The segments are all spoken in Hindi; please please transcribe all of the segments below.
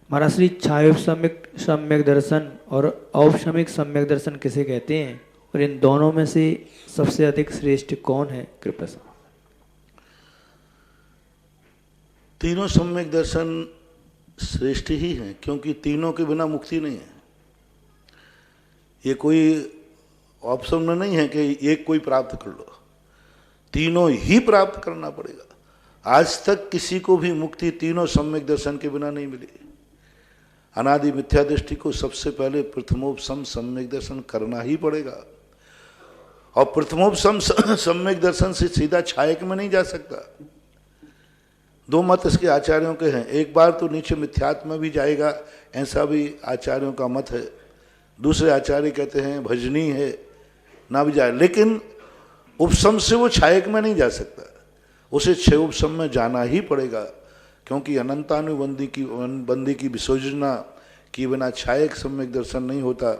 महाराज श्री छाया सम्यक सम्यक दर्शन और औपशमिक सम्यक दर्शन किसे कहते हैं, और इन दोनों में से सबसे अधिक श्रेष्ठ कौन है? कृपया से। तीनों सम्यक दर्शन श्रेष्ठ ही हैं, क्योंकि तीनों के बिना मुक्ति नहीं है। ये कोई ऑप्शन में नहीं है कि एक कोई प्राप्त कर लो, तीनों ही प्राप्त करना पड़ेगा। आज तक किसी को भी मुक्ति तीनों सम्यक दर्शन के बिना नहीं मिली। अनादि मिथ्या दृष्टि को सबसे पहले प्रथमोपसम सम्यक दर्शन करना ही पड़ेगा, और प्रथमोपसम सम्यक दर्शन से सीधा छायक में नहीं जा सकता। दो मत इसके आचार्यों के हैं, एक बार तो नीचे मिथ्यात्म में भी जाएगा, ऐसा भी आचार्यों का मत है। दूसरे आचार्य कहते हैं भजनी है, ना भी जाए, लेकिन उपसम से वो छायक में नहीं जा सकता, उसे छह उपसम में जाना ही पड़ेगा, क्योंकि अनंतानुबंधी की विसर्जना की बिना छायक सम्यक दर्शन नहीं होता,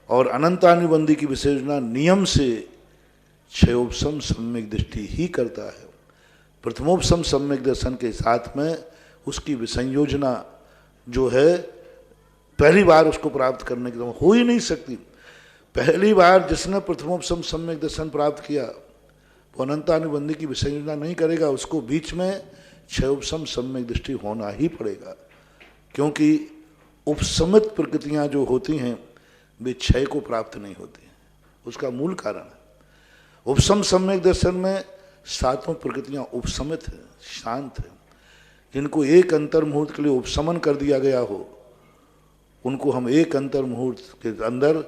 और अनंतानुबंधी की विसर्जना नियम से छह उपसम सम्यक दृष्टि ही करता है। प्रथमोपसम सम्यक दर्शन के साथ में उसकी विसंयोजना जो है पहली बार उसको प्राप्त करने की हो ही नहीं सकती। पहली बार जिसने प्रथमोपसम सम्यक दर्शन प्राप्त किया वो अनंतानुबंधी की विसंयोजना नहीं करेगा, उसको बीच में छह उपसम सम्यक दृष्टि होना ही पड़ेगा, क्योंकि उपसमित प्रकृतियां जो होती हैं वे क्षय को प्राप्त नहीं होती। उसका मूल कारण है उपसम सम्यक दर्शन में सातों प्रकृतियां उपसमित है, शांत है। जिनको एक अंतर मुहूर्त के लिए उपशमन कर दिया गया हो, उनको हम एक अंतर मुहूर्त के अंदर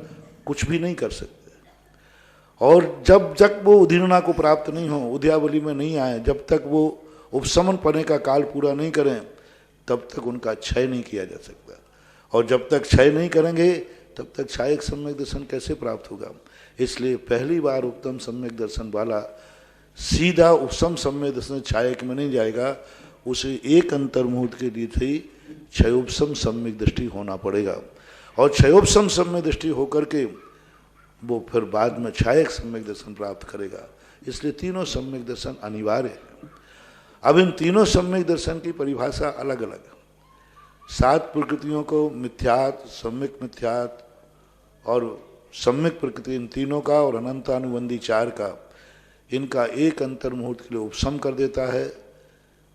कुछ भी नहीं कर सकते। और जब तक वो उदीर्णा को प्राप्त नहीं हो, उद्यावली में नहीं आए, जब तक वो उपशमन पने का काल पूरा नहीं करें, तब तक उनका क्षय नहीं किया जा सकता। और जब तक क्षय नहीं करेंगे तब तक छायक सम्यक दर्शन कैसे प्राप्त होगा। इसलिए पहली बार उत्तम सम्यक दर्शन वाला सीधा उपसम सम्यक दर्शन छायक में नहीं जाएगा, उसे एक अंतर मुहूर्त के लिए ही क्षयोपसम सम्यक दृष्टि होना पड़ेगा, और क्षयोपसम सम्यक दृष्टि होकर के वो फिर बाद में छायक सम्यक दर्शन प्राप्त करेगा। इसलिए तीनों सम्यक दर्शन अनिवार्य है। अब इन तीनों सम्यक दर्शन की परिभाषा अलग अलग है। सात प्रकृतियों को मिथ्यात, सम्यक मिथ्यात और सम्यक प्रकृति, इन तीनों का, और अनंतानुबंधी चार का, इनका एक अंतर मुहूर्त के लिए उपशम कर देता है,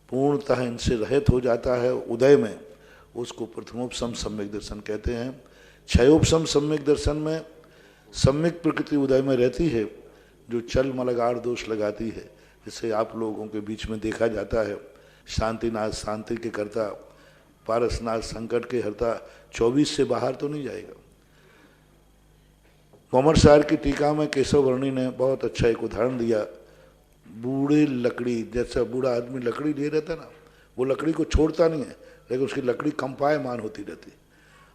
पूर्णतः इनसे रहित हो जाता है उदय में, उसको प्रथमोपसम सम्यक दर्शन कहते हैं। क्षयोपसम सम्यक दर्शन में सम्यक प्रकृति उदय में रहती है, जो चल मलगाड़ दोष लगाती है, जिसे आप लोगों के बीच में देखा जाता है। शांतिनाथ शांति के कर्ता, पारसनाथ संकट के हरता, 24 से बाहर तो नहीं जाएगा। मोहम्मद साहब की टीका में केशव वर्णी ने बहुत अच्छा एक उदाहरण दिया। बूढ़े लकड़ी, जैसा बूढ़ा आदमी लकड़ी लिए रहता ना, वो लकड़ी को छोड़ता नहीं है, लेकिन उसकी लकड़ी कंपायमान होती रहती।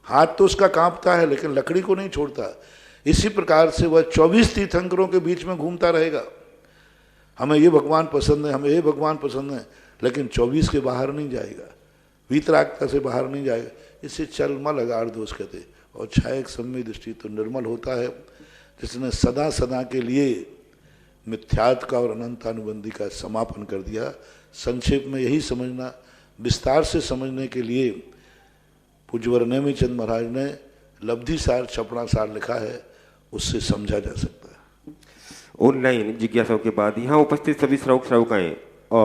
हाथ तो उसका कांपता है लेकिन लकड़ी को नहीं छोड़ता। इसी प्रकार से वह 24 तीर्थंकरों के बीच में घूमता रहेगा। हमें ये भगवान पसंद है, हमें ये भगवान पसंद है, लेकिन 24 के बाहर नहीं जाएगा, वीतरागता से बाहर नहीं जाएगा। इसे चलमल अगाड़ दोष कहते। और छायक सम्यक दृष्टि तो निर्मल होता है, जिसने सदा सदा के लिए मिथ्यात का और अनंतानुबंधी का समापन कर दिया। संक्षेप में यही समझना, विस्तार से समझने के लिए पूज्यवर नेमिचंद महाराज ने लब्धि सार छपड़ा सार लिखा है, उससे समझा जा सकता है। ऑनलाइन जिज्ञासाओं के बाद यहाँ उपस्थित सभी श्रावक श्राविकाएं